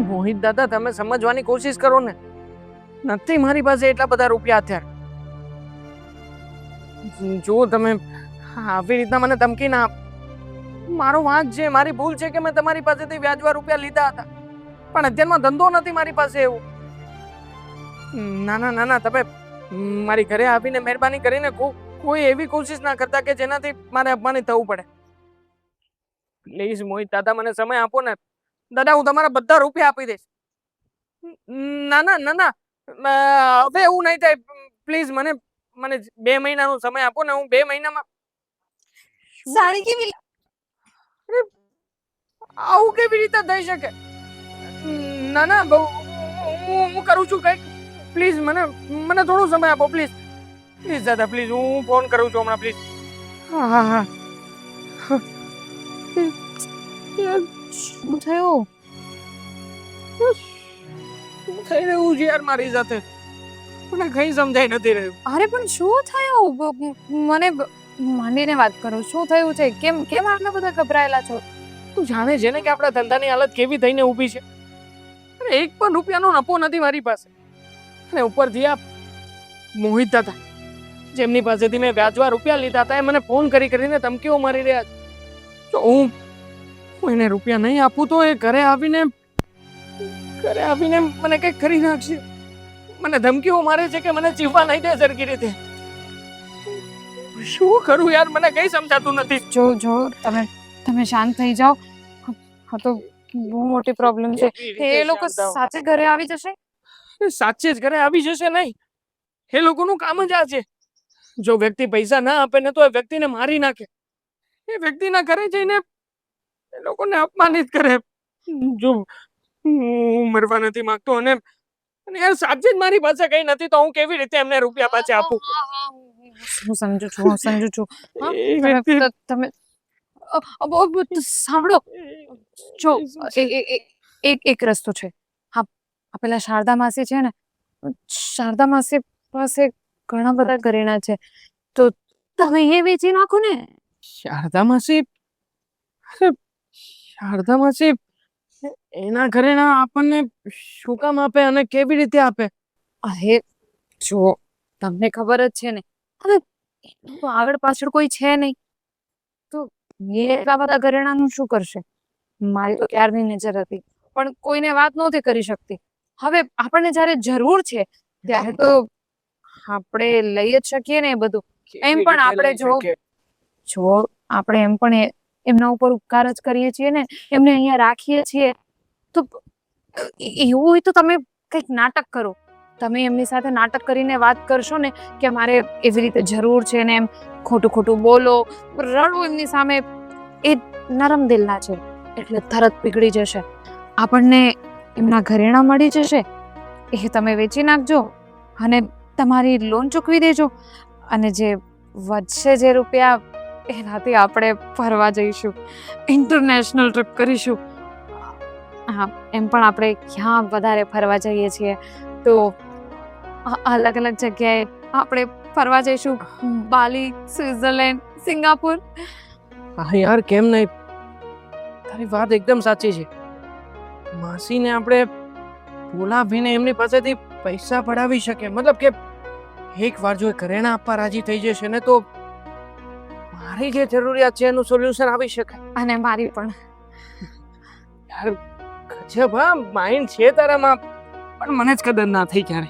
મોહિત દાદા, તમે સમજવાની કોશિશ કરો ને. નથી મારી પાસે એટલા બધા રૂપિયા અત્યારે. જો તમે આવી રીતના મને ધમકી ના આપ. મારો વાંક છે, મારી ભૂલ છે કે મેં તમારી પાસેથી વ્યાજવા રૂપિયા લીધા હતા, પણ અત્યારમાં ધંધો નથી મારી પાસે એવું. ના ના ના ના, તમે મારી ઘરે આવીને મહેરબાની કરીને કોઈ એવી કોશિશ ના કરતા કે જેનાથી મારે અપમાનિત થવું પડે. પ્લીઝ મોહિત દાદા, મને સમય આપો ને. દાદા, હું તમારા બધા રૂપિયા આપી દઈશ. ના ના ના ના, હવે એવું નહીં થાય. પ્લીઝ મને 2 મહિનાનો સમય આપો ને. હું 2 મહિનામાં સાડી કેવી આવું કેવી રીતે થઈ શકે? ના ના બહુ, હું કરું છું કંઈક. પ્લીઝ મને થોડો સમય આપો. પ્લીઝ પ્લીઝ દાદા, પ્લીઝ. હું ફોન કરું છું હમણાં. પ્લીઝ. હા હા હા. શું થયું? શું થઈ રહ્યું છે યાર મારી સાથે? મને કઈ સમજાઈ નથી રહ્યું. અરે પણ શું થયું? મને માંડીને વાત કરો. શું થયું છે? કેમ કેમ આટલા બધા ગભરાયેલા છો? તું જાણે છે ને કે આપણા ધંધાની હાલત કેવી થઈને ઊભી છે. અરે એક પણ રૂપિયાનો નફો નથી મારી પાસે. અને ઉપરથી આ મોહિત દાદા, જેમની પાસેથી મેં વ્યાજવા રૂપિયા લીધા હતા, એ મને ફોન કરીને ધમકીઓ મારી રહ્યા છે. તો હું એને રૂપિયા નહીં આપું તો એ ઘરે આવીને મને કંઈક કરી નાખશે. મને ધમકીઓ મારે છે કે મને જીવવા નહીં દે સરખી રીતે. શું કરું યાર, મને કઈ સમજાતું નથી. જો તમે શાંત થઈ જાઓ. હા તો બહુ મોટી પ્રોબ્લેમ છે. એ લોકો સાચે ઘરે આવી જશે? સાચે જ ઘરે આવી જશે નહીં. એ લોકોનું કામ જ આ છે. જો વ્યક્તિ પૈસા ના આપે ને તો એ વ્યક્તિને મારી નાખે. એ વ્યક્તિના ઘરે જઈને એ લોકોને અપમાનિત કરે. જો હું મરવા નથી માંગતો અને યાર સાચે જ મારી પાસે કઈ નથી, તો હું કેવી રીતે એમને રૂપિયા પાછા આપું? હું સમજુ છું. તમે સાંભળો. જો એક રસ્તો છે. હા, આ પેલા શારદા માસી છે ને, શારદા માસી પાસે ઘણા બધા ઘરેણા છે, તો તમે એ વેચી નાખો ને. શારદા માસી? અરે શારદા માસી એના ઘરેણા આપણને શું કામ આપે અને કેવી રીતે આપે? અરે જો તમને ખબર જ છે ને, હવે તો આગળ પાછળ કોઈ છે નહીં, તો એ એટલા બધા ઘરેણાનું શું કરશે? મારી તો ક્યારની નજર હતી, પણ કોઈને વાત નહોતી કરી શકતી. હવે આપણને જ્યારે જરૂર છે ત્યારે તો આપણે લઈ જ શકીએ ને એ બધું. એમ પણ આપણે જો આપણે એમ પણ એમના ઉપર ઉપકાર જ કરીએ છીએ ને, એમને અહીંયા રાખીએ છીએ, તો એવું હોય તો તમે કંઈક નાટક કરો. તમે એમની સાથે નાટક કરીને વાત કરશો ને કે મારે એવી રીતે જરૂર છે ને, એમ ખોટું બોલો, રડો એમની સામે. એ નરમ દિલના છે એટલે તરત પીગળી જશે. આપણને એમના ઘરેણા મળી જશે, એ તમે વેચી નાખજો અને તમારી લોન ચૂકવી દેજો, અને જે વધશે જે રૂપિયા, એનાથી આપણે ફરવા જઈશું, ઇન્ટરનેશનલ ટ્રીપ કરીશું. હા, એમ પણ આપણે ક્યાં વધારે ફરવા જઈએ છીએ, તો અલગ અલગ જગ્યાએ આપણે ફરવા જઈશું. બાલી, સ્વિટ્ઝરલેન્ડ, સિંગાપુર. હા યાર, કેમ નહીં? તારી વાત એકદમ સાચી છે. માસીને આપણે બોલાવીને એમની પાસેથી પૈસા પડાવી શકે. મતલબ કે એકવાર જો ઘરેણા આપવા રાજી થઈ જશે ને, તો મારી જે જરૂરિયાત છે એનું સોલ્યુશન આવી શકે. અને મારી પણ. યાર ગજબ, હા, માઇન્ડ છે તારામાં, પણ મને જ કદર ના થઈ ક્યારે.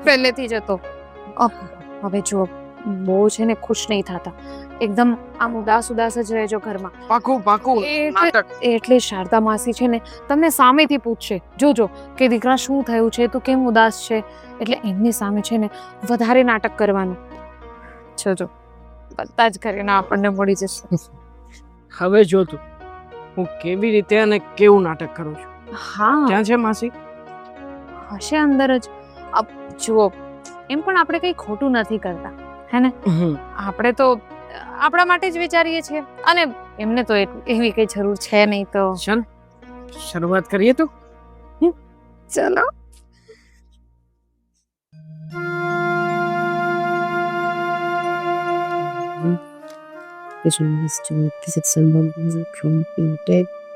પહેલેથી જ હતો. હવે જો બહુ છે ને ખુશ નહીં થતા, એકદમ આમ ઉદાસ જ રહેજો ઘરમાં. પાકું નાટક. એટલે શારદા માસી છે ને તમને સામેથી પૂછશે, જોજો કે દીકરા શું થયું છે, તું કેમ ઉદાસ છે. એટલે એમની સામે છે ને વધારે નાટક કરવાનું. જોજો બધા જ ઘરેણા આપણને મળી જશે. હવે જો તું હું કેવી રીતે અને કેવું નાટક કરું છું. હા, ક્યાં છે માસી? હશે અંદર જ. જુઓ, એમ પણ આપણે કઈ ખોટું નથી કરતા, હે ને? આપણે તો આપણા માટે જ વિચારીએ છીએ, અને એમને તો એવી કઈ જરૂર છે નહીં. તો ચાલ શરૂઆત કરીએ તો. ચલો.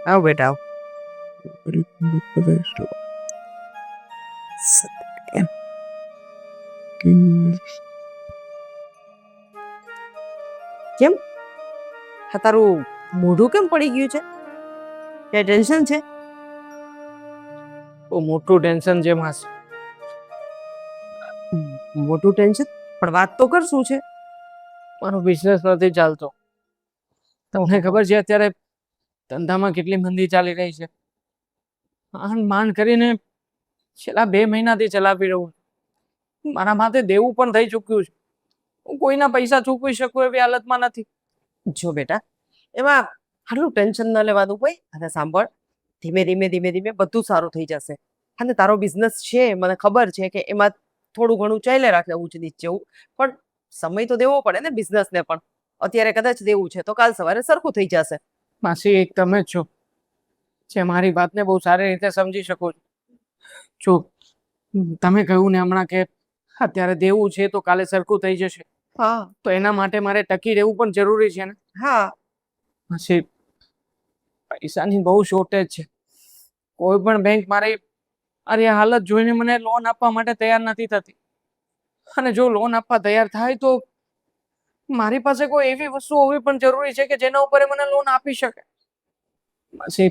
આવ બેટા આવ. બધા ઇഷ്ടો કેમ હા તારું મોઢું કેમ પડી ગયું છે કે ટેન્શન છે બહુ મોટું ટેન્શન છે માસી. મોટું ટેન્શન પણ વાત તો કર શું છે મારો બિઝનેસ નથી ચાલતો. તમને ખબર છે અત્યારે ધંધામાં કેટલી મંદી ચાલી રહી છે. માંડ કરીને છેલ્લા 2 મહિનાથી ચલાવી રહ્યું છું. મારા માથે દેવું પણ થઈ ચૂક્યું છે. હું કોઈના પૈસા ચૂકવી શકું એવી હાલતમાં નથી. જો બેટા એમાં આટલું ટેન્શન ન લેવાનું કોઈ અને સાંભળ ધીમે ધીમે ધીમે ધીમે બધું સારું થઈ જશે અને તારો બિઝનેસ છે મને ખબર છે કે એમાં થોડું ઘણું ચાલ્યા રાખે ઊંચ નીચ જેવું પણ સમય તો દેવો પડે ને બિઝનેસને પણ અત્યારે કદાચ દેવું છે તો કાલ સવારે સરખું થઈ જશે માસી એક તમે જ છો જે મારી વાતને બહુ સારી રીતે સમજી શકો છો. તમે કહ્યું ને હમણાં કે અત્યારે દેવું છે તો કાલે સરખું થઈ જશે. હા તો એના માટે મારે ટકી રહેવું પણ જરૂરી છે ને. હા માસી પૈસાની બહુ શોર્ટેજ છે. કોઈ પણ બેંક મારી અરે આ હાલત જોઈને મને લોન આપવા માટે તૈયાર નથી થતી. અને જો લોન આપવા તૈયાર થાય તો મારી પાસે કોઈ એવી વસ્તુ હોવી પણ જરૂરી છે કે જેના ઉપર એ મને લોન આપી શકે. માસી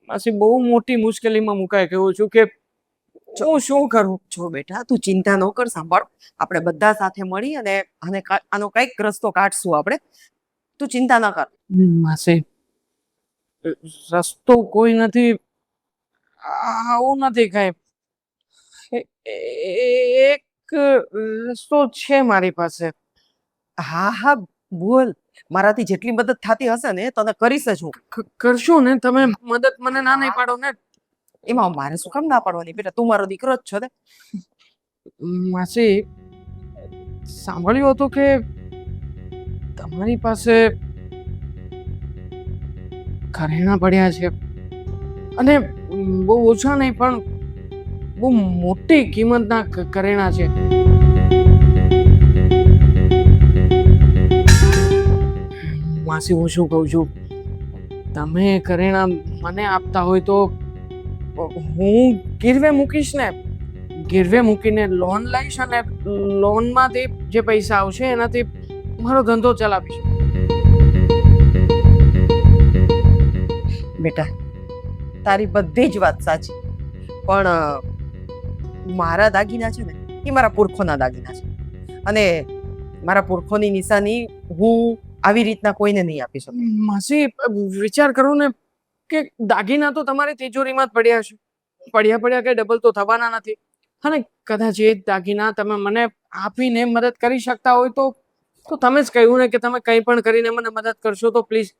માસી બહુ મોટી મુશ્કેલીમાં મુકાઈ ગયો છું કે હું શું કરું. જો બેટા તું ચિંતા ન કર સાંભળ આપણે બધા સાથે મળી અને આનો કઈક રસ્તો કાઢશું આપણે તું ચિંતા ન કર માસી રસ્તો કોઈ નથી આવું નથી કઈ. એક રસ્તો છે મારી પાસે. હા હા બોલ મારાથી જેટલી મદદ થતી હશે ને તને કરીશ જ હું કરશો ને તમે મદદ મને ના નહીં પાડો ને. એમાં મારે શું કામ ના પાડવાની બેટા તું મારો દીકરો જ છો ને માસી સાંભળ્યું હતું કે તમારી પાસે ઘરેણાં પડ્યા છે અને બહુ ઓછા નહીં પણ બહુ મોટી કિંમતના ઘરેણાં છે. માસી હું શું કહું છું તમે ઘરેણાં મને આપતા હોય તો હું ગીરવે મૂકીશ ને. ગીરવે મૂકીને લોન લઈશ અને લોનમાંથી જે પૈસા આવશે એનાથી મારો ધંધો ચલાવીશ. બેટા તારી બધી જ વાત સાચી પણ મારા દાગીના છે ને એ મારા પુરખોના દાગીના છે અને મારા પુરખોની નિશાની હું આવી રીતના કોઈને નહીં આપી શકું. માસી વિચાર કરો ને કે દાગીના તો તમારી તિજોરીમાં જ પડ્યા છે. પડ્યા કે ડબલ તો થવાના નથી. અને કદાચ એ દાગીના તમે મને આપીને મદદ કરી શકતા હોય તો તમે જ કહ્યું ને કે તમે કંઈ પણ કરીને મને મદદ કરશો તો પ્લીઝ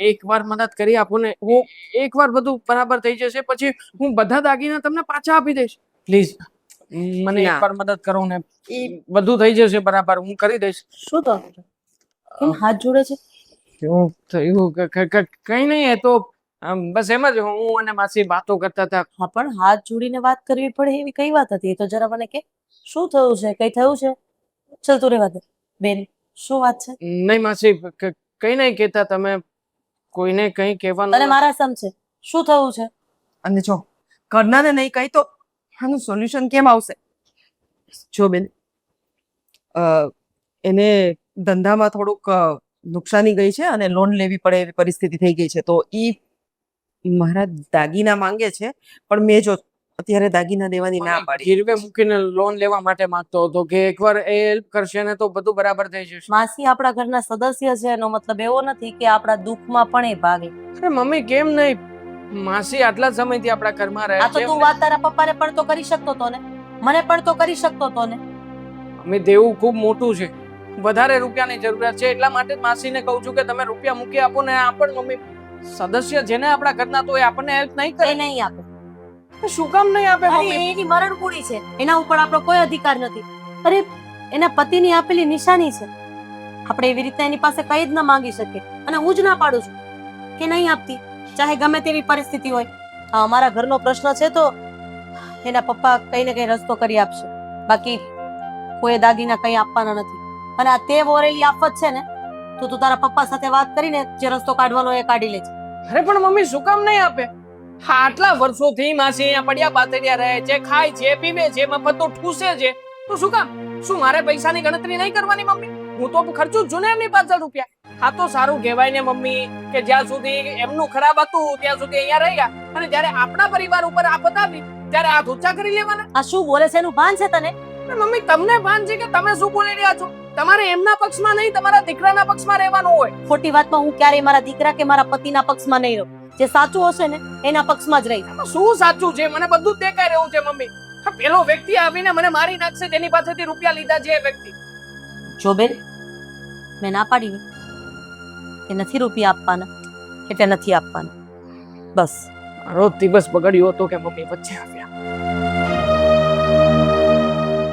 એકવાર મદદ કરી આપો ને. હું એકવાર બધું બરાબર થઈ જશે પછી હું બધા દાગીના તમને પાછા આપી દઈશ. પ્લીઝ મને ના. એકવાર મદદ કરો ને એ બધું થઈ જશે બરાબર હું કરી દઈશ. શું તો કેમ હાથ જોડે છે શું થયું કઈ નહીં એ તો બસ એમ જ હું અને માસી વાતો કરતા હતા. હા પણ હાથ જોડીને વાત કરવી પડે એવી કઈ વાત હતી એ તો જરા મને કે શું થયું છે કઈ થયું છે ચલ તું રેવા દે બેન શું વાત છે નહીં માસી કઈ નહીં કહેતા તમે કોઈને કઈ કહેવાનું તને મારા સમ છે શું થયું છે અને જો કરનાને નહીં કહી તો આનું સોલ્યુશન કેમ આવશે જો બેન એને ધંધામાં થોડુંક નુકસાની ગઈ છે અને લોન લેવી પડે એવી પરિસ્થિતિ થઈ ગઈ છે તો ઈ મારા દાગીના માંગે છે પણ મેં જો અત્યારે દાગીના દેવાની ના પાડી ગીરવે મૂકીને લોન લેવા માટે માંગતો હતો કે એકવાર એ હેલ્પ કરશે ને તો બધું બરાબર થઈ જશે. માસી આપણા ઘરના સદસ્ય છે એનો મતલબ એવો નથી કે આપણા દુઃખમાં પણ એ ભાગે અરે મમ્મી કેમ નહીં માસી આટલા સમયથી આપણા ઘરમાં રહે આ તો છે. તું વાત તારા પપ્પાને પણ તો કરી શકતો તો ને મને પણ તો કરી શકતો તો ને મમ્મી દેવું ખૂબ મોટું છે વધારે રૂપિયાની જરૂરિયાત છે એટલા માટે જ માસીને કહું છું કે તમે રૂપિયા મૂકી આપો ને આ પણ મમ્મી સદસ્ય જેને આપણા ઘરના તો એ આપણને હેલ્પ નહીં એ કરે. નહીં આપે શું કામ નહીં આપે અરે મમ્મી? એની મરણ કુડી છે એના ઉપર આપણો કોઈ અધિકાર નથી અરે એના પતિની આપેલી નિશાની છે આપણે એવી રીતે એની પાસે કઈ જ ન માંગી શકીએ અને હું જ ના પાડું છું કે નહીં આપતી ચાહે ગમે તેવી પરિસ્થિતિ હોય આ અમારા ઘરનો પ્રશ્ન છે તો એના પપ્પા કઈ ને કઈ રસ્તો કરી આપશે બાકી કોઈ દાગીના કઈ આપવાના નથી અને આ તે વોરેલી આફત છે ને તો તું તારા પપ્પા સાથે વાત કરીને જે રસ્તો કાઢવાનો એ કાઢી લેજે અરે પણ મમ્મી શું કામ નહીં આપે? હા, આટલા વર્ષોથી માસી અહીંયા પડ્યા પાતળિયા રહે છે, ખાય છે, પીવે છે, મફતનું ઠૂસે છે, તો શું કામ? શું મારે પૈસાની ગણતરી નહીં કરવાની મમ્મી? હું તો ખર્ચું જ છું ને એમની પાછળ રૂપિયા. હા તો સારું કહેવાય ને મમ્મી કે જ્યાં સુધી એમનું ખરાબ હતું ત્યાં સુધી અહીંયા રહ્યા, અને જ્યારે આપણા પરિવાર ઉપર આફત આવી ત્યારે હાથ ઊંચા કરી લેવાના. આ શું બોલે છે એનું ભાન છે તને? મમ્મી તમને ભાન છે કે તમે શું બોલી રહ્યા છો? તમારે એમના પક્ષમાં નહીં, તમારા દીકરાના પક્ષમાં રહેવાનું હોય. ખોટી વાતમાં હું ક્યારેય મારા દીકરા કે મારા પતિના પક્ષમાં નહીં રહું. જે સાચું હશે ને એના પક્ષમાં જ રહી. આમાં શું સાચું છે? મને બધું જ દેખાઈ રહ્યું છે મમ્મી. હા, પેલો વ્યક્તિ આવીને મને મારી નાખશે જેની પાસેથી રૂપિયા લીધા છે એ વ્યક્તિ. જો બેન, મેં ના પાડી ને કે નથી રૂપિયા આપવાના એટલે નથી આપવાના, બસ. મારો દિવસ બગડ્યો હતો કે મમ્મી વચ્ચે આવ્યા.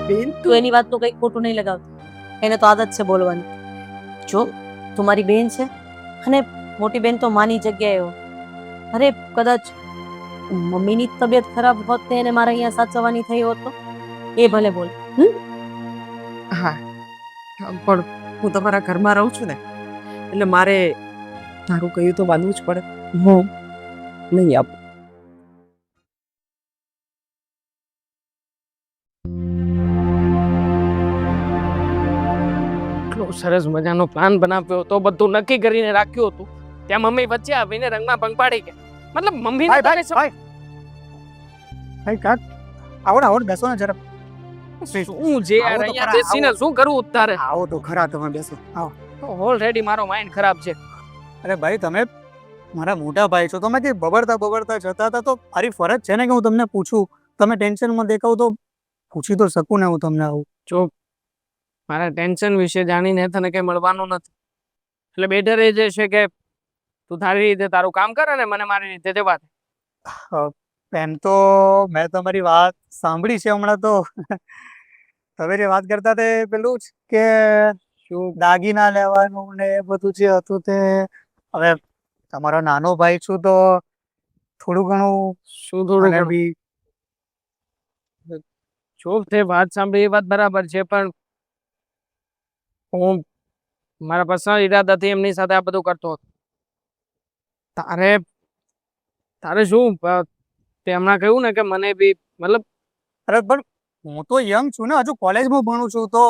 બેન તું એની વાતનું કંઈ ખોટું નહીં લગાવતી. એને તો આદત છે બોલવાની. જો તું મારી બેન છે અને મોટી બેન તો માની જગ્યાએ હો. અરે કદાચ મમ્મીની તબિયત ખરાબ હોત ને એને મારે અહીંયા સાચવવાની થઈ હોત તો એ ભલે બોલ. હા, પણ હું તમારા ઘરમાં રહું છું ને, એટલે મારે તારું કહ્યું તો માનવું જ પડે. હું નહીં આપું. એટલો સરસ મજાનો પ્લાન બનાવ્યો હતો, બધું નક્કી કરીને રાખ્યું હતું, ત્યાં મમ્મી વચ્ચે આવીને રંગમાં ભંગ પાડી ગયા. મતલબ મમ્મી ભાઈ કાક આવો ને, આવો ને, બેસો ને જરા. શું છે યાર, આવો તો અહીંયા ખરા, બેસીને શું કરવું તારે? આવો તો ખરા, તમે બેસો. આવો. ઓલરેડી મારો માઇન્ડ ખરાબ છે. અરે ભાઈ, તમે મારા મોટા ભાઈ છો, તમે જે બબડતા બબડતા જતા હતા તો મારી ફરજ છે ને કે હું તમને પૂછું. તમે ટેન્શનમાં દેખાવ તો પૂછી તો શકું ને હું તમને આવું. જો મારા ટેન્શન વિશે જાણીને તને કઈ મળવાનું નથી, એટલે બેટર એ જે છે કે તું તારી રીતે તારું કામ કર અને મને મારી રીતે જવા દે. એમ તો મેં તમારી વાત સાંભળી છે હમણાં. તો તમે જે વાત કરતા તે પેલું જ કે શું દાગીના લેવાનું ને એ બધું જે હતું તે, હવે તમારો નાનો ભાઈ છું તો થોડું ઘણું શું થોડું મને ઘણું? બી જો તે વાત સાંભળી એ વાત બરાબર છે, પણ હું મારા પર્સનલ ઈરાદાથી એમની સાથે આ બધું કરતો હતો. તારે શું તે હમણાં કહ્યું ને કે મને બી મતલબ અરે પણ હું તો યંગ છું ને, હજુ કોલેજમાં ભણું છું, તો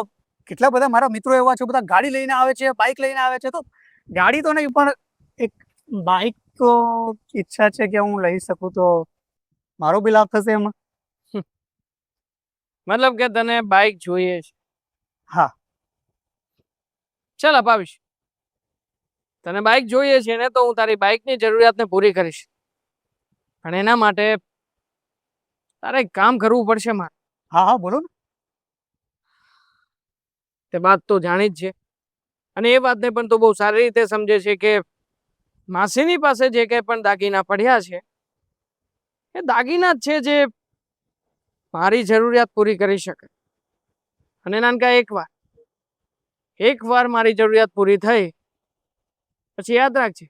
કેટલા બધા મારા મિત્રો એવા છે, બધા ગાડી લઈને આવે છે, બાઇક લઈને આવે છે. તો ગાડી તો નહીં પણ એક બાઇક તો ઈચ્છા છે કે હું લઈ શકું, તો મારો બી લાભ થશે એમાં. મતલબ કે તને બાઇક જોઈએ છે? હા. ચાલ અપાવીશ. તને બાઇક જોઈએ છે ને, તો હું તારી બાઇકની જરૂરિયાતને પૂરી કરીશ, પણ એના માટે તારે એક કામ કરવું પડશે મારે. હા હા, બોલો ને. તે વાત તો જાણી જ છે, અને એ વાતને પણ તું બહુ સારી રીતે સમજે છે કે માસીની પાસે જે કંઈ પણ દાગીના પડ્યા છે એ દાગીના જ છે જે મારી જરૂરિયાત પૂરી કરી શકે. અને નાનકા એકવાર મારી જરૂરિયાત પૂરી થઈ પછી યાદ રાખજે,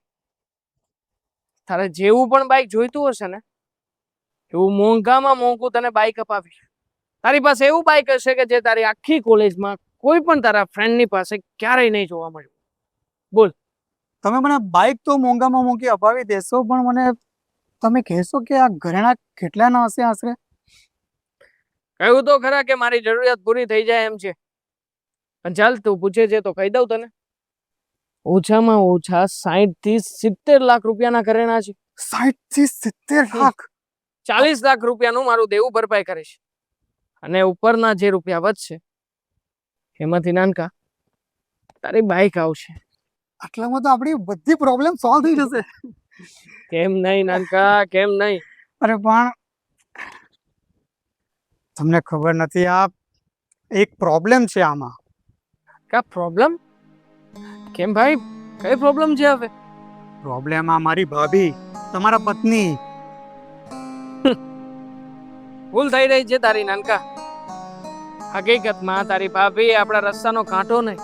તારે જેવું પણ બાઇક જોઈતું હશે ને એવું મોંઘામાં મોંઘું તને બાઇક અપાવીશ. તારી પાસે એવું બાઇક હશે કે જે તારી આખી કોલેજમાં કોઈ પણ તારા ફ્રેન્ડની પાસે ક્યારેય નહીં જોવા મળ્યું. તમે મને બાઇક તો મોંઘામાં મોંઘી અપાવી દેશો, પણ મને તમે કહેશો કે આ ઘરેણા કેટલાના હશે આશરે? કહ્યું તો ખરા કે મારી જરૂરિયાત પૂરી થઈ જાય એમ છે, પણ ચાલ તું પૂછે છે તો કહી દઉં તને. ઓછામાં ઓછા 60 થી 70 લાખ રૂપિયાના ઘરેણા છે. 60 થી 70 લાખ? 40 લાખ રૂપિયાનું મારું દેવું ભરપાઈ કરીશ, અને ઉપરના જે રૂપિયા વધશે એમાંથી નાનકા તારી બાઇક આવશે. આટલામાં તો આપણી બધી પ્રોબ્લેમ સોલ્વ થઈ જશે. કેમ નહીં નાનકા, કેમ નહીં? અરે પણ તમને ખબર નથી, આ એક પ્રોબ્લેમ છે આમાં. કા પ્રોબ્લેમ? કેમ ભાઈ, કઈ પ્રોબ્લેમ છે હવે? પ્રોબ્લેમ આ મારી ભાભી, તમારા પત્ની. ભૂલ થઈ રહી છે તારી નાનકા. હકીકતમાં તારી ભાભી આપણા રસ્તાનો કાંટો નહીં,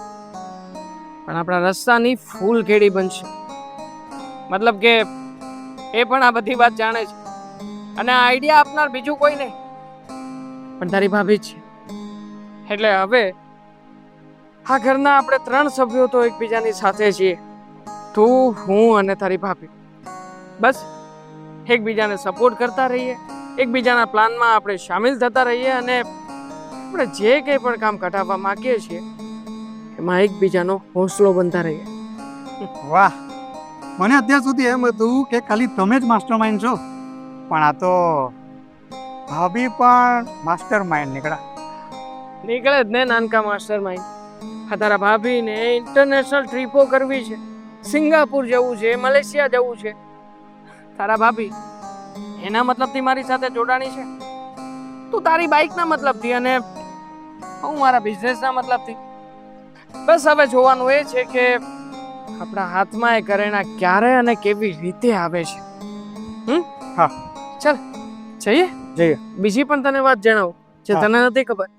પણ આપણા રસ્તાની ફૂલ કેડી બનશે. મતલબ કે એ પણ આ બધી વાત જાણે છે, અને આ આઈડિયા આપનાર બીજું કોઈ નહીં પણ તારી ભાભી જ છે. એટલે હવે આ ઘરના આપણે 3 સભ્યો તો એકબીજાની સાથે છીએ, તું, હું અને તારી ભાભી. બસ એકબીજાને સપોર્ટ કરતા રહીએ, એકબીજાના પ્લાનમાં આપણે સામેલ થતા રહીએ અને આપણે જે કંઈ પણ કામ કઢાવવા માંગીએ છીએ એમાં એકબીજાનો હોંસલો બનતા રહીએ. વાહ, મને અત્યાર સુધી એમ હતું કે ખાલી તમે જ માસ્ટર માઇન્ડ છો, પણ આ તો ભાભી પણ માસ્ટર માઇન્ડ નીકળ્યા. નીકળે જ ને નાનકા માસ્ટર માઇન્ડ. આ તારા ભાભીને ઇન્ટરનેશનલ ટ્રીપો કરવી છે, સિંગાપુર જવું છે, મલેશિયા જવું છે. તારા ભાભી એના મતલબથી મારી સાથે જોડાણી છે, તું તારી બાઇકના મતલબથી અને હું મારા બિઝનેસના મતલબથી. બસ હવે જોવાનું એ છે કે આપણા હાથમાં એ ઘરેણા ક્યારે અને કેવી રીતે આવે છે. હા. ચાલ જઈએ. જઈએ. બીજી પણ તને વાત જણાવું જે હા. તને નથી ખબર.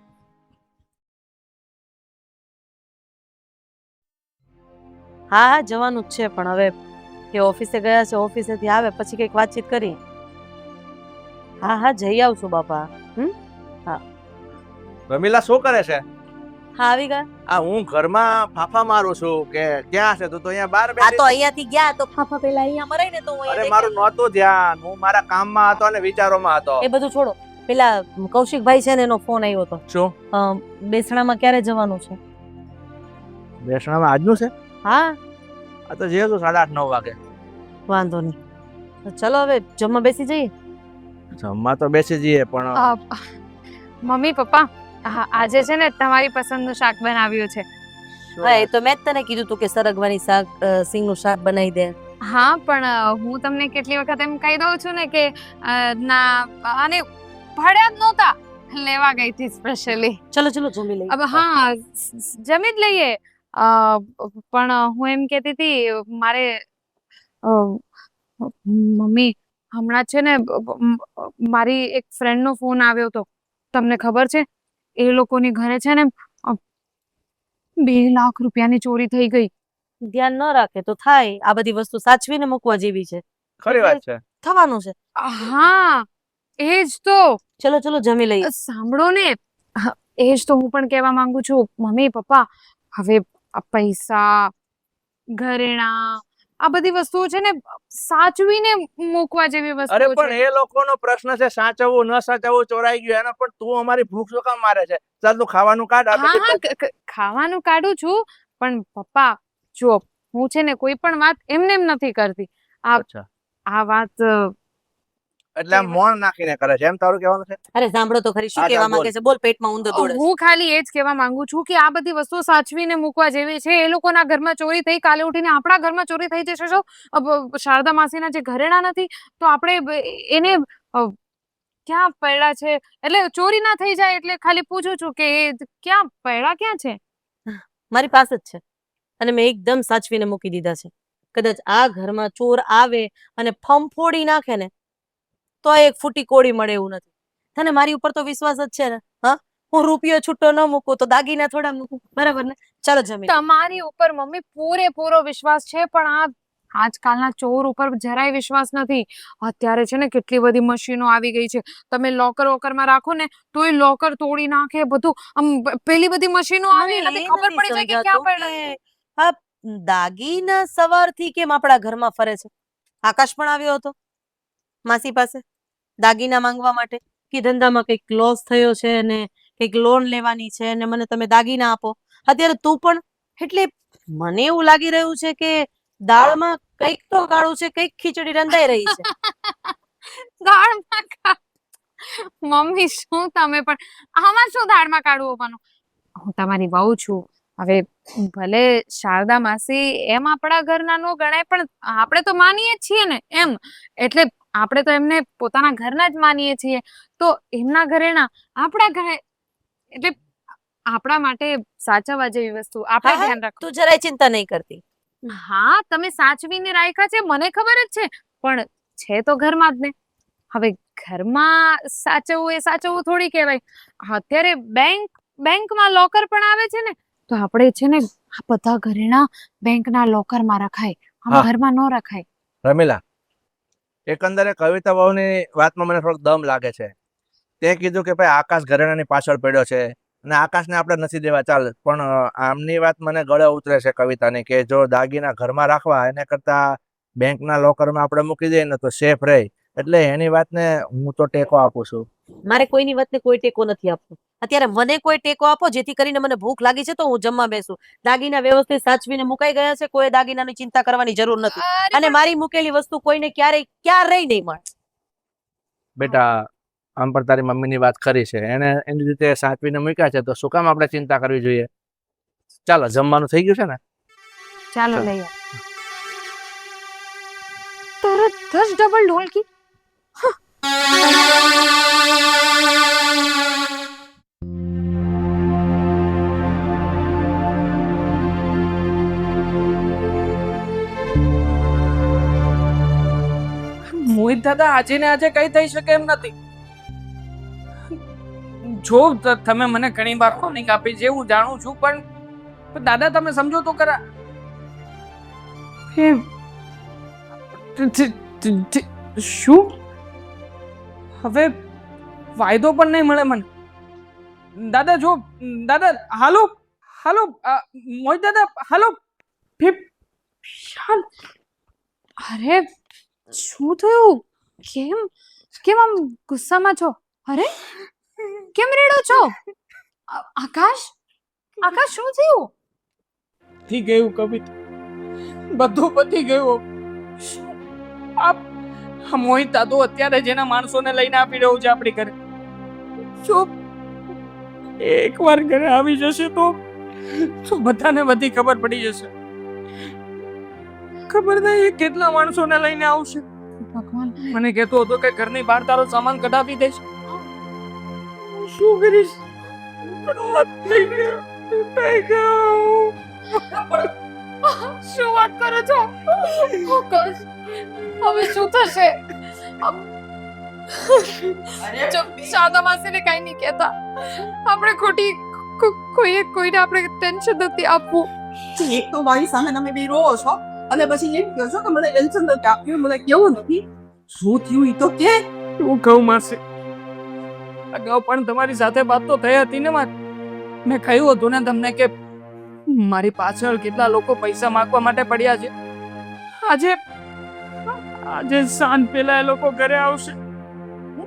હા હા જવાનું જ છે, પણ હવે એ ઓફિસે ગયા છે, ઓફિસેથી આવે પછી કંઈક વાતચીત કરી. હા હા જઈ આવશું બાપા. રમીલા શું કરે છે? હા આવી ગયા. આ હું ઘરમાં ફાફા મારું છું કે ક્યાં છે? તું તો અહીંયા બહાર આ તો બેઠી અહીંયાથી ગયા તો ફાફા પેલા અહીંયા મરાય ને તો હું છે. અરે અહીંયા મારું નહોતું ધ્યાન, હું મારા કામમાં હતો અને વિચારોમાં હતો. એ બધું છોડો. પેલા કૌશિકભાઈ છે ને એનો ફોન આવ્યો હતો. શું બેસણામાં ક્યારે જવાનું છે? બેસણામાં આજનું છે? હા આ તો જે હતું 8:30-9 વાગે. વાંધો નહીં. તો ચલો હવે જમવા બેસી જઈએ. જમવા તો બેસી જઈએ પણ મમ્મી પપ્પા, આજે છે ને તમારી પસંદનું શાક બનાવ્યું છે. હા એ તો મેં જ તને કીધું તું કે સરગવાની શાક સિંગનું શાક બનાવી દે. હા પણ હું તમને કેટલી વખત એમ કહી દઉં છું ને કે ના, અને ભળ્યા જ નહોતા, લેવા ગઈ હતી સ્પેશિયલી. ચલો ચલો જમી લઈએ. હવે હા જમી જ લઈએ. પણ હું એમ કહેતી હતી મારે મમ્મી હમણાં છે ને મારી એક ફ્રેન્ડનો ફોન આવ્યો હતો. તમને ખબર છે એ લોકોની ઘરે છે ને 2 લાખ રૂપિયાની ચોરી થઈ ગઈ. ધ્યાન ન રાખે તો થાય. આ બધી વસ્તુ સાચવીને મૂકવા જેવી છે. ખરી વાત છે. થવાનું છે. હા એ જ તો. ચલો ચલો જમી લઈએ. સાંભળો ને, એ જ તો હું પણ કહેવા માંગુ છું મમ્મી પપ્પા. હવે આ પૈસા, ઘરેણા, આ બધી વસ્તુઓ છે ને સાચવીને મૂકવા જેવી અરે વસ્તુઓ પણ છે. એ લોકોનો પ્રશ્ન છે સાચવવું ન સાચવવું, ચોરાઈ ગયું એનો. પણ તું અમારી ભૂખ શું કામ મારે છે? ચાલ તું ખાવાનું કાઢ. હા આપણે હા ખાવાનું કાઢું છું, પણ પપ્પા જો હું છે ને કોઈ પણ વાત એમને એમ નથી કરતી. અચ્છા, આ વાત એટલે આમ મોણ નાખીને કરે છે એમ તારું કહેવાનું છે? અરે સાંભળો તો ખરી શું હા, ચાલ, કહેવા બોલ. માંગે છે. બોલ પેટમાં ઊંધો દોડે છે. હું ખાલી એ જ કહેવા માંગુ છું કે આ બધી વસ્તુઓ સાચવીને મૂકવા જેવી છે. એ લોકોના ઘરમાં ચોરી થઈ, કાલે ઉઠીને આપણા ઘરમાં ચોરી થઈ જશે. જો શારદા માસીના જે ઘરેણા નથી તો આપણે એને ક્યાં પડ્યા છે, એટલે ચોરી ના થઈ જાય એટલે ખાલી પૂછું છું કે એ ક્યાં પડ્યા ક્યાં છે. મારી પાસે જ છે અને મેં એકદમ સાચવીને મૂકી દીધા છે. કદાચ આ ઘરમાં ચોર આવે અને ફોડી નાખે ને તો એક ફૂટી કોળી મળે એવું નથી. તને મારી ઉપર તો વિશ્વાસ જ છે ને? હા, હું રૂપિયો છૂટો ન મૂકું તો દાગીના થોડા મૂકું, બરાબર ને? ચાલો જમી. તમારી ઉપર મમ્મી પૂરેપૂરો વિશ્વાસ છે, પણ આ આજકાલના ચોર ઉપર જરાય વિશ્વાસ નથી. અત્યારે છે ને કેટલી બધી મશીનો આવી ગઈ છે. તમે લોકર વોકરમાં રાખો ને તો એ લોકર તોડી નાખે બધું. આમ પેલી બધી મશીનો આવી એનાથી ખબર પડી જાય કે ક્યાં પડ્યા. હા, દાગીના સવારથી કેમ આપણા ઘરમાં ફરે છે? આકાશ પણ આવ્યો હતો માસી પાસે દાગીના માંગવા માટે કે ધંધામાં કંઈક લોસ થયો છે અને કંઈક લોન લેવાની છે અને મને તમે દાગીના આપો. અત્યારે તું પણ. એટલે મને એવું લાગી રહ્યું છે કે દાળમાં કંઈક તો કાળું છે, કંઈક ખીચડી રંધાઈ રહી છે. દાળમાં મમ્મી શું તમે પણ આમાં શું દાળમાં કાઢવું હોવાનું? હું તમારી વહુ છું. હવે ભલે શારદા માસી એમ આપણા ઘરના નો ગણાય, પણ આપણે તો માનીએ જ છીએ ને એમ. એટલે આપણે તો એમને પોતાના ઘરના જ માનીએ છીએ. તો એમના ઘરેણા આપણા ઘરે, એટલે આપણા માટે સાચવવા જેવી વસ્તુ આપણે હા, ધ્યાન રાખો. તું જરાય ચિંતા નહીં કરતી. હા તમે સાચવીને રાખ્યા છે મને ખબર જ છે, પણ છે તો ઘરમાં જ ને. હવે ઘરમાં સાચવવું એ સાચવવું થોડી કહેવાય. અત્યારે બેંકમાં લોકર પણ આવે છે ને, તો આપણે છે ને આ બધા ઘરેણા બેંકના લોકરમાં રખાય, આમ હા. ઘરમાં ન રખાય. રમીલા, એકંદરે કવિતા વહુની વાતમાં મને થોડોક દમ લાગે છે. તે કીધું કે ભાઈ આકાશ ઘરેણાની પાછળ પડ્યો છે અને આકાશને આપણે નથી દેવા, ચાલ. પણ આમની વાત મને ગળે ઉતરે છે કવિતાની કે જો દાગીના ઘરમાં રાખવા એને કરતા બેંકના લોકરમાં આપણે મૂકી દઈએ ને તો સેફ રહે. એટલે એની વાતને હું તો ટેકો આપું છું. મારે કોઈની વાતને કોઈ ટેકો નથી આપવો. અત્યારે મને કોઈ ટેકો આપો જેથી કરીને મને ભૂખ લાગી છે તો હું જમવા બેસું. દાગીના વ્યવસ્થિત સાચવીને મુકાઈ ગયા છે, કોઈ દાગીનાની ચિંતા કરવાની જરૂર નથી. અને મારી મૂકેલી વસ્તુ કોઈને ક્યારેય નહીં મળે. બેટા આમ પણ તારી મમ્મીની વાત કરી છે, એને એની રીતે સાચવીને મૂક્યા છે, તો શું કામ આપણે ચિંતા કરવી જોઈએ? ચાલો જમવાનું થઈ ગયું છે ને? ચાલો ચાલ. લઈ આવ. તરત જ ડબલ ઢોલકી. મોહિત દાદા આજે ને આજે કઈ થઈ શકે એમ નથી. જો તમે મને ઘણી વાર વોર્નિંગ આપી છે, હું જાણું છું, પણ દાદા તમે સમજો તો ખરા. શું હવે વાયદો પણ નહીં મળે મને? દાદા જો દાદા, હાલો હાલો, મોહિત દાદા હાલો. શાંત. અરે શું થયું? કેમ કેમ આમ ગુસ્સામાં છો? અરે કેમ રેડો છો? આકાશ, આકાશ શું થયું? પતી ગયું કવિત, બધું પતી ગયું. આ મોહિત દાદો અત્યારે જેના માણસોને લઈને આપી રહ્યો છે આપણી ઘરે, જો એકવાર ઘરે આવી જશે તો બધાને બધી ખબર પડી જશે. ખબર નહીં એ કેટલા માણસોને લઈને આવશે. ભગવાન, મને કહેતો હતો કે ઘરની બહાર તારો સામાન કઢાવી દઈશ. શું કરીશ? પણ વાત થઈ ગયું. શું વાત કરો છો? આકાશ, હવે શું થશે? શારદા માસીને કઈ નહીં કહેતા. આપણે ખોટી કોઈને આપણે ટેન્શન નથી આપવું. એક તો મારી સામે તમે બે રોવો છો અને પછી એમ કહો છો કે મને ટેન્શન નથી આપ્યું, મને કેવું નથી. શું થયું ઈ તો કે. હું કહું માસી, અગાઉ પણ તમારી સાથે વાત તો થઈ હતી ને મારી. મેં કહ્યું હતું ને તમને કે મારી પાછળ કેટલા લોકો પૈસા માંગવા માટે પડ્યા છે. આજે સાંજ પહેલા એ લોકો ઘરે આવશે.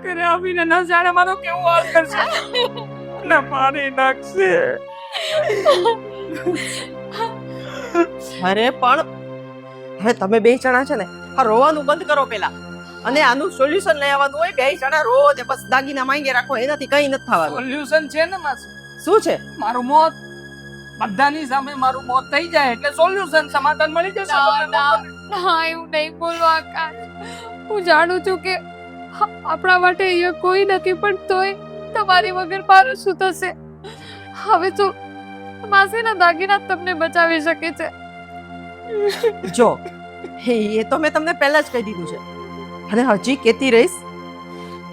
ઘરે આવીને ન જાણે મારો કેવો હાલ કરશે ને મારી નાખશે. અરે પણ હવે તમે બે જણા છે ને આ રોવાનું બંધ કરો પેલા, અને આનું સોલ્યુશન લઈ આવવાનું હોય. બે જણા રો ને બસ દાગીના માંગે રાખો, એનાથી કઈ નથી થવાનું. સોલ્યુશન છે ને માસી, શું છે? મારું મોત. બધાની સામે મારું મોત થઈ જાય એટલે સોલ્યુશન, સમાધાન મળી જશે. ના, એવું નહીં બોલો આકાશ. હું જાણું છું કે આપણા માટે અહીંયા કોઈ નથી, પણ તોય તમારી વગર મારું શું થશે? હવે તો માસીના દાગીના તમને બચાવી શકે છે. જો એ તો મેં તમને પહેલા જ કહી દીધું છે, અને હજી કહેતી રહીશ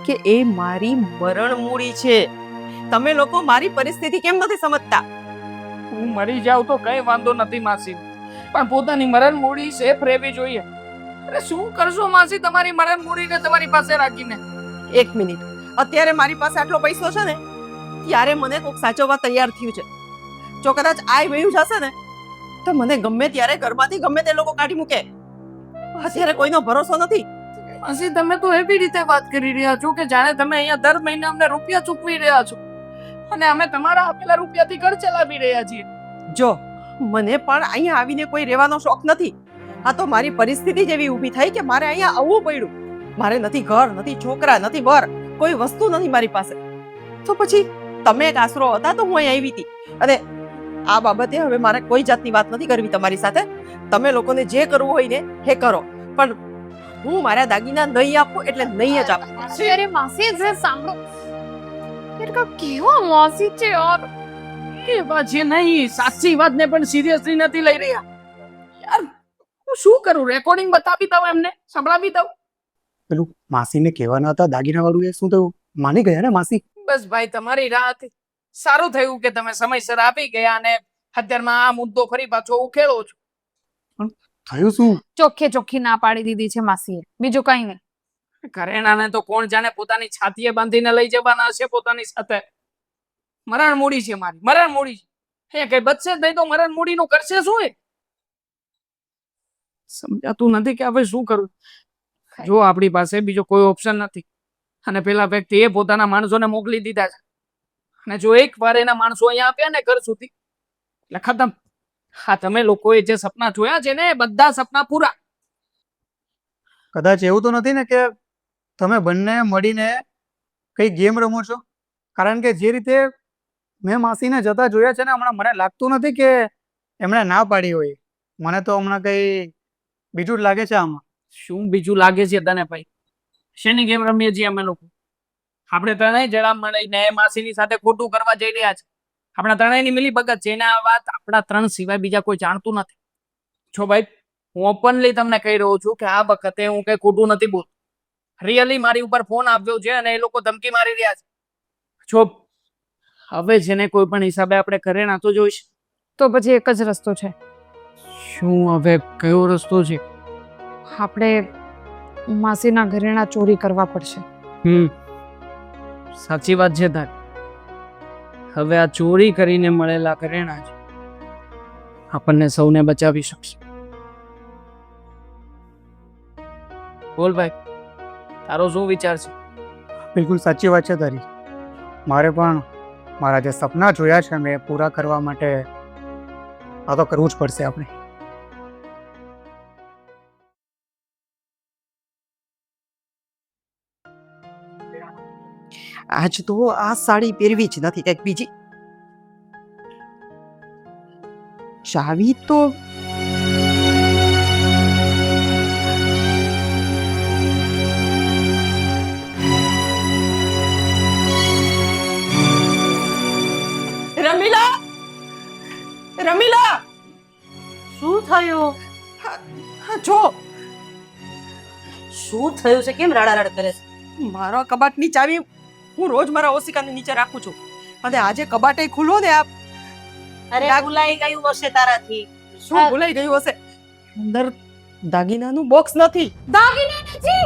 કે એ મારી મરણ મૂડી છે. તમે લોકો મારી પરિસ્થિતિ કેમ નથી સમજતા? હું મરી જાઉં તો કઈ વાંધો નથી માસી, પણ પોતાની મરણ મૂડી સેફ રહેવી જોઈએ. અરે શું કરશો માસી તમારી મરણ મૂડીને તમારી પાસે રાખીને? એક મિનિટ, અત્યારે મારી પાસે આટલો પૈસો છે ને, ત્યારે મને કોઈક સાચવવા તૈયાર થયું છે. જો કદાચ આ વયું જશે ને તો મને ગમે ત્યારે ઘરમાંથી ગમે તે લોકો કાઢી મૂકે. અત્યારે કોઈનો ભરોસો નથી. માસી તમે તો એવી રીતે વાત કરી રહ્યા છો કે જાણે તમે અહીંયા દર મહિને અમને રૂપિયા ચૂકવી રહ્યા છો અને અમે તમારા આપેલા રૂપિયાથી ઘર ચલાવી રહ્યા છીએ. જો મને પણ અહીંયા આવીને કોઈ રહેવાનો શોખ નથી. આ તો મારી પરિસ્થિતિ જેવી ઊભી થઈ કે મારે અહીંયા આવવું પડ્યું. મારે નથી ઘર, નથી છોકરા, નથી બર, કોઈ વસ્તુ નથી મારી પાસે. તો પછી તમે એક આશરો હતા તો હું અહીં આવી હતી. અને આ બાબતે હવે મારે કોઈ જાતની વાત નથી કરવી તમારી સાથે. તમે લોકોને જે કરવું હોય ને એ કરો, પણ હું મારા દાગીના નહીં આપું એટલે નહીં જ આપું. અરે માસી જે સાંભળો, કા કેવો માસી છે યાર. એ પાછી નહીં, સાચી વાતને પણ સિરિયસલી નથી લઈ રહ્યા. યાર હું શું કરું? રેકોર્ડિંગ બતાવી દઉં એમને, સંભળાવી દઉં? પેલું માસીને કહેવાના હતા દાગીના વાળું, એ શું થયું? માની ગયા ને માસી? બસ ભાઈ તમારી રાહ હતી. સારું થયું કે તમે સમયસર આપી ગયા અને અત્યારમાં આ મુદ્દો ફરી પાછો ઉકેળો છો. થયું શું? ચોખ્ખી ના પાડી દીધી છે માસીએ, બીજું કઈ નહીં. ઘરેણાને તો કોણ જાણે પોતાની છાતીએ બાંધીને લઈ જવાના હશે પોતાની સાથે. મરણ મૂડી છે મારી, મરણ મૂડી છે. એ કઈ બચશે જ નહીં તો મરણ મૂડીનું કરશે શું? એ સમજાતું નથી કે હવે શું કરું. જો આપણી પાસે બીજો કોઈ ઓપ્શન નથી અને પેલા વ્યક્તિએ પોતાના માણસોને મોકલી દીધા છે અને જો એકવાર એના માણસો અહીંયા આપ્યા ને ઘર સુધી એટલે ખતમ. હા, તમે લોકોએ જે સપના જોયા છે ને એ બધા સપના પૂરા. કદાચ એવું તો નથી ને કે તમે બંને મળીને કઈ ગેમ રમો છો? કારણ કે જે રીતે મેં માસીને જતા જોયા છે ને હમણાં, મને લાગતું નથી કે એમણે ના પાડી હોય. મને તો હમણાં કઈ બીજું જ લાગે છે આમાં. શું બીજું લાગે છે તને ભાઈ? શેની ગેમ રમીએ છીએ અમે લોકો? આપણે ત્રણેય જણા મળીને માસીની સાથે ખોટું કરવા જઈ રહ્યા છે. આપણા ત્રણેયની મિલી ભગત છે. આ વાત આપણા ત્રણ સિવાય બીજા કોઈ જાણતું નથી. છો ભાઈ, હું ઓપનલી તમને કહી રહ્યો છું કે આ વખતે હું કઈ ખોટું નથી બોલતો. રિયલી મારી ઉપર ફોન આવ્યો છે અને એ લોકો ધમકી મારી રહ્યા છે. છો હવે છે ને કોઈ પણ હિસાબે આપણે ઘરે ના તો જોઈશ. તો પછી એક જ રસ્તો છે. શું હવે કયો રસ્તો છે? આપણે માસીના ઘરેણા ચોરી કરવા પડશે. સાચી વાત છે તારી. હવે આ ચોરી કરીને મળેલા ઘરેણા જ આપણને સૌને બચાવી શકશે. બોલ ભાઈ, તારો શું વિચાર છે? બિલકુલ સાચી વાત છે તારી. મારે પણ મારા જે સપના જોયા છે મેં પૂરા કરવા માટે આ તો કરવું જ પડશે આપણે. આજ તો આ સાડી પહેરવી જ નથી, કંઈક બીજી. ચાવી તો રમીલા, રમીલા, શું થયું? હા જો શું થયું છે? કેમ રાડારાડ કરે છે? મારા કબાટની ચાવી હું રોજ મારા ઓશિકાની નીચે રાખું છું અને આજે કબાટે ખુલ્લો ને આ અરે ભૂલાઈ ગયું હશે તારાથી. શું ભૂલાઈ ગયું હશે? અંદર દાગીનાનું બોક્સ નથી. દાગીના નથી.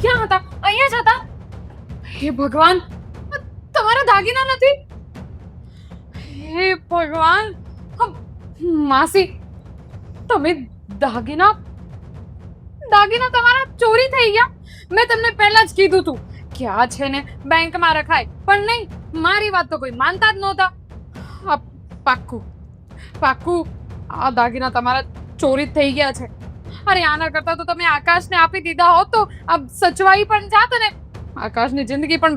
ક્યાં હતા? અહીંયા જ હતા. હે ભગવાન, તમારા દાગીના નથી. હે ભગવાન, માસી તમે દાગીના તમારા ચોરી થઈ ગયા. મેં તમને પહેલા જ કીધું તું કે આ છે ને બેંકમાં રખાય, પણ નહીં, મારી વાત તો કોઈ માનતા જ નહોતા. પાક્કું આ દાગીના તમારા ચોરી થઈ ગયા છે. અરે આના કરતા તો તમે આકાશને આપી દીધા હોત તો આ સચવાઈ પણ જાત ને આકાશની જિંદગી પણ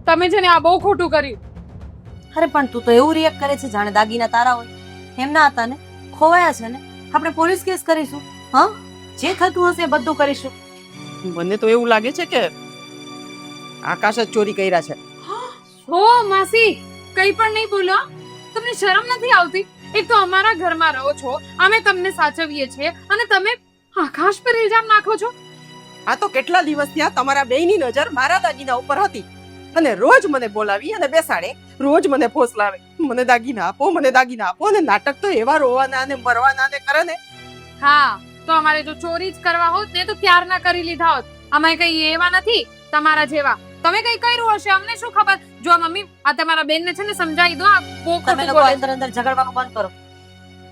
તમે છે ને આ બહુ ખોટું કર્યું. અરે પણ તું તો એવું રિએક્ટ કરે છે જાણે દાગીના તારા હોય. એમ ના હતા ને, ખોવાયા છે ને. આપણે પોલીસ કેસ કરીશું. હા, જે થતું હશે એ બધું કરીશું. મને તો એવું લાગે છે કે આકાશ જ ચોરી કર્યા છે. હો માસી, કઈ પણ નહીં બોલો. તમને શરમ નથી આવતી? એક તો અમારા ઘરમાં રહો છો, અમે તમને સાચવીએ છીએ અને તમે આકાશ પર ઇલ્ઝામ નાખો છો. આ તો કેટલા દિવસ થયા તમારા બેયની નજર મારા દાગીના ઉપર હતી અને રોજ મને બોલાવી અને બેસાડે, રોજ મને ફોસલાવે, મને દાગીના આપો, મને દાગીના આપો. અને નાટક તો એવા રોવાના અને મરવાના ને કરે ને. હા, તો અમારે જો ચોરી જ કરવા હોત ને તો ક્યારના કરી લીધા હોત. અમે કઈ એવા નથી તમારા જેવા. તમે કઈ કર્યું હશે, અમને શું ખબર. જો મમ્મી, આ તમારા બેનને છે ને સમજાવી દો. આ બહુ તમે ખોટું લોકો બોલે છે. અંદર અંદર ઝઘડવાનું બંધ કરો.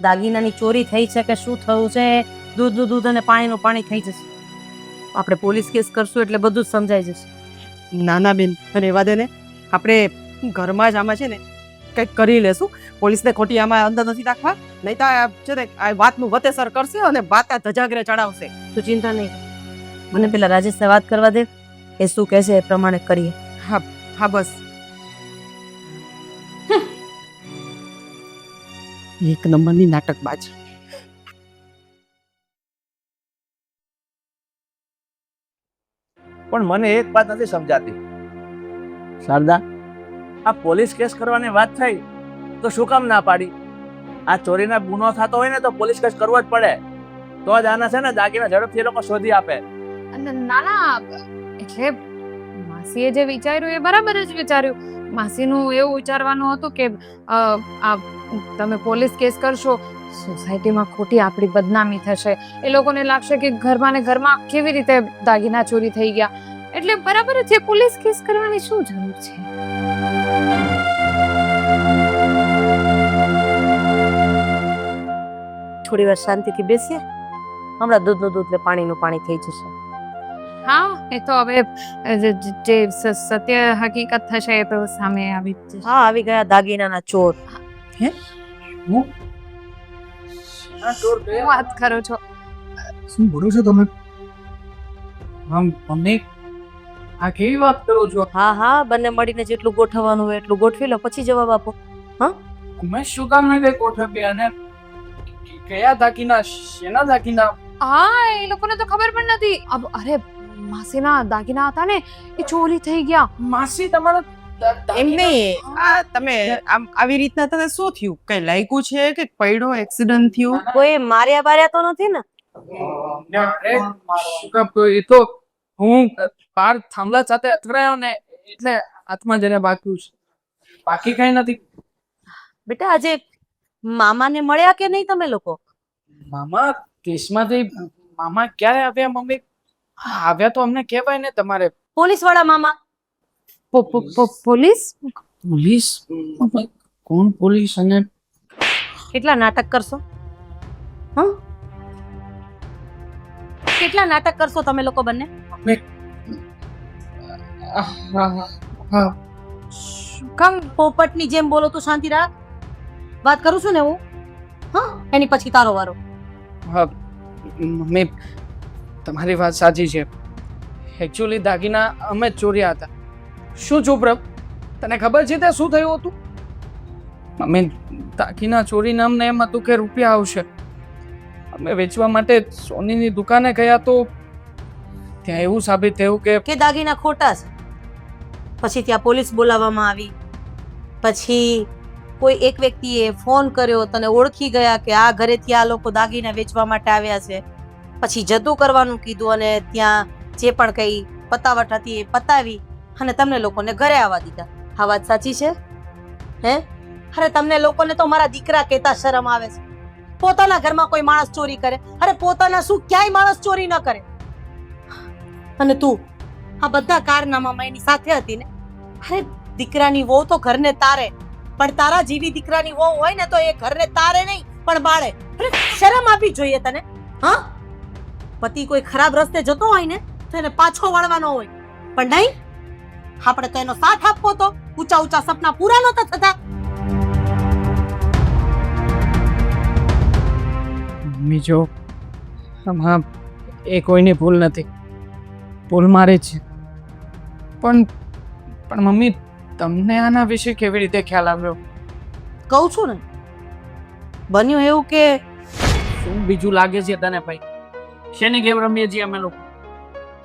દાગીનાની ચોરી થઈ છે કે શું થયું છે, દૂધ અને પાણીનું પાણી થઈ જશે. આપણે પોલીસ કેસ કરશું એટલે બધું જ સમજાઈ જશે. નાના બેન, રહેવા દે ને. આપણે ઘરમાં જ આમાં છે ને કંઈક કરી લેશું. પોલીસને ખોટી આમાં અંદર નથી નાખવા, નહીં તો આ છે ને આ વાતનું વતેસર કરશે અને વાત આ ધજાગરે ચડાવશે. તું ચિંતા નહીં, મને પેલા રાજેશને વાત કરવા દે. એ શું કહેશે એ પ્રમાણે કરીએ. હા બસ. એક નંબરની નાટકબાજ. પણ મને એક વાત નથી સમજાતી શારદા, આ પોલીસ કેસ કરવાની વાત થઈ તો શું કામ ના પાડી? આ ચોરીના ગુનો થતો હોય ને તો પોલીસ કેસ કરવો જ પડે, તો જ આના છે ને દાગીના ઝડપથી એ લોકો શોધી આપે. ના, એટલે માસીએ જે વિચાર્યું એ બરાબર જ વિચાર્યું. માસીનું એવું વિચારવાનું હતું કે આ તમે પોલીસ કેસ કરશો, સોસાયટીમાં ખોટી આપણી બદનામી થશે. એ લોકોને લાગશે કે ઘરમાં ને ઘરમાં કેવી રીતે દાગીના ચોરી થઈ ગયા. એટલે બરાબર છે, પોલીસ કેસ કરવાની શું જરૂર છે? થોડી વાર શાંતિથી બેસીએ? હમણાં દૂધનું દૂધ ને પાણીનું પાણી થઈ જશે. હા એ તો હવે જે સત્ય હકીકત થશે એ તો સામે આવી જ જશે. હા, આવી ગયા દાગીનાના ચોર. શું વાત કરો છો? શું બોલો છો તમે? મમ્મી આ કેવી વાત કરો છો? હા હા, બંને મળીને જેટલું ગોઠવવાનું હોય એટલું ગોઠવી લો, પછી જવાબ આપો. મેં શું કામ નથી ગોઠવ્યા અને કયા દાગીના શેના દાગીના? હા એ લોકોને તો ખબર પણ નથી. અરે માસીના દાગીના હતા ને એ ચોરી થઈ ગયા. માસી તમારા એમને આ તમે આમ આવી રીતના તને શું થયું? કઈ લાગ્યું છે કે પડ્યો એક્સિડન્ટ થયું? કોઈ માર્યા બાર્યા તો નથી ને? એ તો હું બાર થાંભલા સાથે અથડાયો ને એટલે હાથમાં જઈને વાગ્યું છે, બાકી કઈ નથી. બેટા આજે મામાને મળ્યા કે નહીં તમે લોકો? મામા કેસમાંથી મામા ક્યારે આવ્યા મમ્મી? આવ્યા તો અમને કહેવાય ને તમારે. પોલીસ વાળા મામા? પોલીસ? પોલીસ? કોણ પોલીસ? અને કેટલા નાટક કરશો? કેટલા નાટક કરશો તમે લોકો બંને? કમ પોપટની જેમ બોલો તો શાંતિ રાખ. વાત કરું છું ને હું, એની પછી તારો વારો. મમ્મી તમારી વાત સાચી છે. એકચ્યુઅલી દાગીના અમે જ ચોર્યા હતા. શું ચૂપ રહ? તને ખબર છે તે શું થયું હતું? મમ્મી દાગીના ચોરીને અમને એમ હતું કે રૂપિયા આવશે. અમે વેચવા માટે સોનીની દુકાને ગયા તો ત્યાં એવું સાબિત થયું કે દાગીના ખોટા છે. પછી ત્યાં પોલીસ બોલાવવામાં આવી. પછી કોઈ એક વ્યક્તિએ ફોન કર્યો, તને ઓળખી ગયા કે આ ઘરેથી આ લોકો દાગીના વેચવા માટે આવ્યા છે. પછી જતું કરવાનું કીધું અને ત્યાં જે પણ કઈ પતાવટ હતી એ પતાવી અને તમને લોકોને ઘરે આવવા દીધા. આ વાત સાચી છે? હે? અરે તમને લોકોને તો મારા દીકરા કહેતા શરમ આવે છે. પોતાના ઘરમાં કોઈ માણસ ચોરી કરે, અરે પોતાના શું ક્યાંય માણસ ચોરી ન કરે. અને તું આ બધા કારનામામાં એની સાથે હતી ને? અરે દીકરાની વહુ તો ઘરને તારે, પણ તારા જેવી દીકરાની વહુ હોય ને તો એ ઘરને તારે નહીં પણ બાળે. અરે શરમ આપવી જોઈએ તને. હા, પતિ કોઈ ખરાબ રસ્તે જતો હોય ને તો એને પાછો વળવાનો હોય, પણ નહીં. આપણે તો એનો સાથ આપવો તો ઊંચા ઊંચા સપના પૂરા નહોતા થતા. મમ્મી જો આમાં એ કોઈની ભૂલ નથી, ભૂલ મારી જ છે. પણ મમ્મી તમને આના વિશે કેવી રીતે ખ્યાલ આવ્યો? કહું છું ને, બન્યું એવું કે શું બીજું લાગે છે તને ભાઈ? શેની ગેમ રમીએ છીએ અમે લોકો?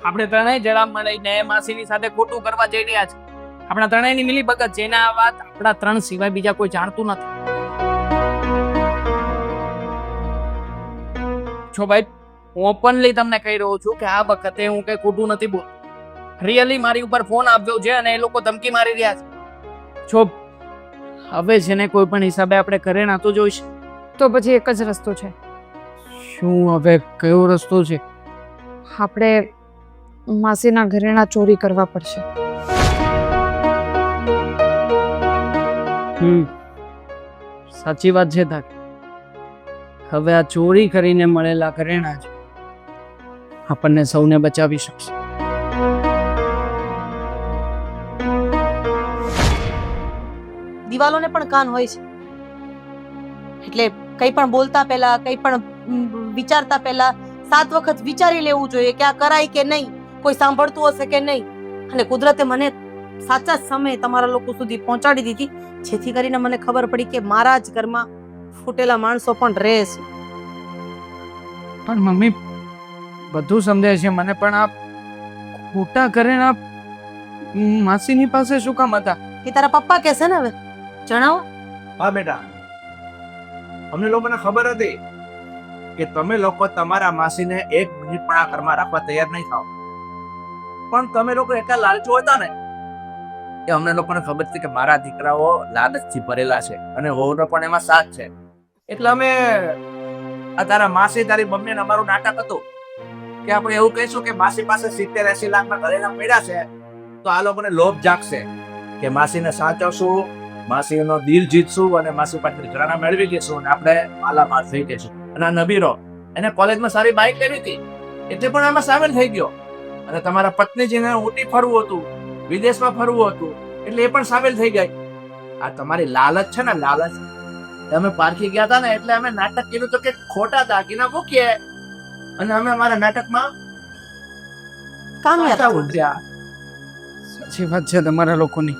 આપણે ત્રણેય જરા મળીને માસીની સાથે ખોટું કરવા જઈ રહ્યા છે. આપણા ત્રણેયની મિલી ભગત છે. આ વાત આપણા ત્રણ સિવાય બીજા કોઈ જાણતું નથી. છો ભાઈ, હું ઓપનલી તમને કહી રહ્યો છું કે આ વખતે હું કઈ ખોટું નથી બોલતો. રિયલી મારી ઉપર ફોન આવ્યો છે અને એ લોકો ધમકી મારી રહ્યા છે. છો હવે છે ને કોઈ પણ હિસાબે આપણે ઘરે ના તો જોઈશ. તો પછી એક જ રસ્તો છે. શું હવે કયો રસ્તો છે? આપણે માસીના ઘરેણા ચોરી કરવા પડશે. સાચી વાત છે તારી. હવે આ ચોરી કરીને મળેલા ઘરેણા જ આપણને સૌને બચાવી શકશે. દિવાલોને પણ કાન હોય છે, એટલે કંઈ પણ બોલતા પહેલા, કંઈ પણ વિચારતા પહેલા 7 વખત વિચારી લેવું જોઈએ કે આ કરાય કે નહીં, કોઈ સાંભળતું હશે કે નહીં. અને કુદરતે મને સાચા સમયે તમારા લોકો સુધી પહોંચાડી દીધી, જેથી કરીને મને ખબર પડી કે મારા જ ઘરમાં ફૂટેલા માણસો પણ રહે છે. પણ મમ્મી બધું સમજાય છે મને, પણ આ ખોટા ઘરેણા માસીની પાસે શું કામ હતા? એ તારા પપ્પા કહેશે ને, હવે જણાવો. હા બેટા, અમને લોકોને ખબર હતી કે તમે લોકો તમારા માસીને 1 મિનિટ પણ આ ઘરમાં રાખવા તૈયાર નહીં થાવ, પણ તમે લોકો એટલા લાલચુ હતા ને કે અમને લોકોને ખબર હતી કે મારા દીકરાઓ લાલચથી ભરેલા છે અને વહુનો પણ એમાં સાથ છે. એટલે અમે આ તારા માસી, તારી મમ્મી ને અમારું નાટક હતું કે આપણે એવું કહીશું કે માસી પાસે 70-80 લાખના ઘરેણા પડ્યા છે, તો આ લોકોને લોભ જાગશે કે માસીને સાચવશું, માસીનો દિલ જીતશું અને માસી પાસેથી ઘરેણા મેળવી લઈશું અને આપણે માલામાલ થઈ જઈશું. અને આ નબીરો એને કોલેજમાં સારી બાઇક લેવી હતી એટલે પણ આમાં સામેલ થઈ ગયો. અને તમારા પત્નીજીને ઊટી ફરવું હતું, વિદેશમાં ફરવું હતું એટલે એ પણ સામેલ થઈ ગઈ. આ તમારી લાલચ છે ને, લાલચ. અમે પારખી ગયા હતા ને એટલે અમે નાટક કર્યું તો કે ખોટા દાગીના મૂકીએ અને અમે અમારા નાટકમાં કામયાબ પાછા ઉતર્યા. સાચી વાત છે તમારા લોકોની.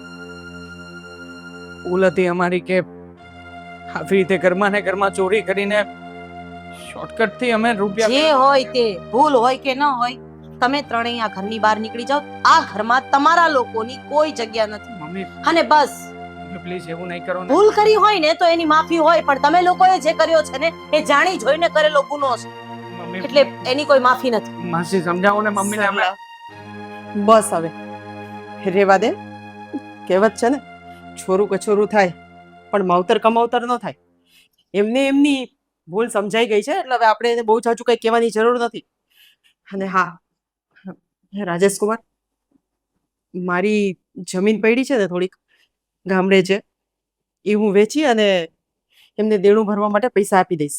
ભૂલ હતી અમારી કે આવી રીતે ઘરમાં ને ઘરમાં ચોરી કરીને શોર્ટકટ થી અમે રૂપિયા જે હોય તે ભૂલ હોય કે ન હોય, તમે ત્રણેય આ ઘરની બહાર નીકળી જાઓ. આ ઘરમાં તમારા લોકોની કોઈ જગ્યા નથી. મમ્મી અને બસ પ્લીઝ એવું નહીં કરો ને. ભૂલ કરી હોય ને તો એની માફી હોય, પણ તમે લોકોએ જે કર્યો છે ને એ જાણી જોઈને કરેલો ગુનો છે, મમ્મી એટલે એની કોઈ માફી નથી. માસી સમજાવો ને મમ્મીને અમે. બસ હવે રેવા દે. કહેવત છે ને, છોરું કછોરું થાય પણ માવતર કમાવતર ન થાય. એમને એમની ભૂલ સમજાઈ ગઈ છે એટલે હવે આપણે એને બહુ જાજુ કંઈ કહેવાની જરૂર નથી. અને હા રાજેશ કુમાર, મારી જમીન પડી છે ને થોડીક ગામડે છે, એ હું વેચી અને એમને દેણું ભરવા માટે પૈસા આપી દઈશ.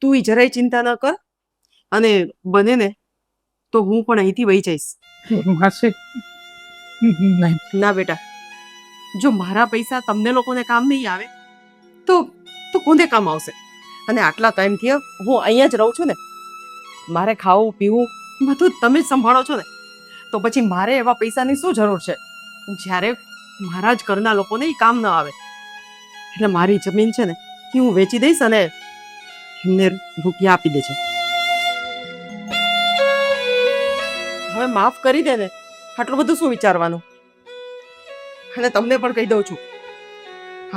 તું ઈ જરાય ચિંતા ન કર, અને બને ને તો હું પણ અહીંથી વહી જઈશ. માસી નહીં. ના બેટા, જો મારા પૈસા તમને લોકોને કામ નહીં આવે તો તો કોને કામ આવશે? અને આટલા ટાઈમથી હું અહીંયા જ રહું છું ને, મારે ખાવું પીવું બધું જ તમે જ સંભાળો છો ને, તો પછી મારે એવા પૈસાની શું જરૂર છે જ્યારે મારા જ ઘરના લોકોને ઈ કામ ન આવે? એટલે મારી જમીન છે ને એ હું વેચી દઈશ અને એમને રૂપિયા આપી દેજે. હવે માફ કરી દે ને, આટલું બધું શું વિચારવાનું? અને તમને પણ કહી દઉં છું,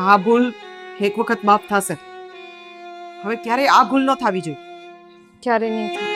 આ ભૂલ એક વખત માફ થશે, હવે ક્યારેય આ ભૂલ ન થવી જોઈએ. ક્યારે નહીં થાય.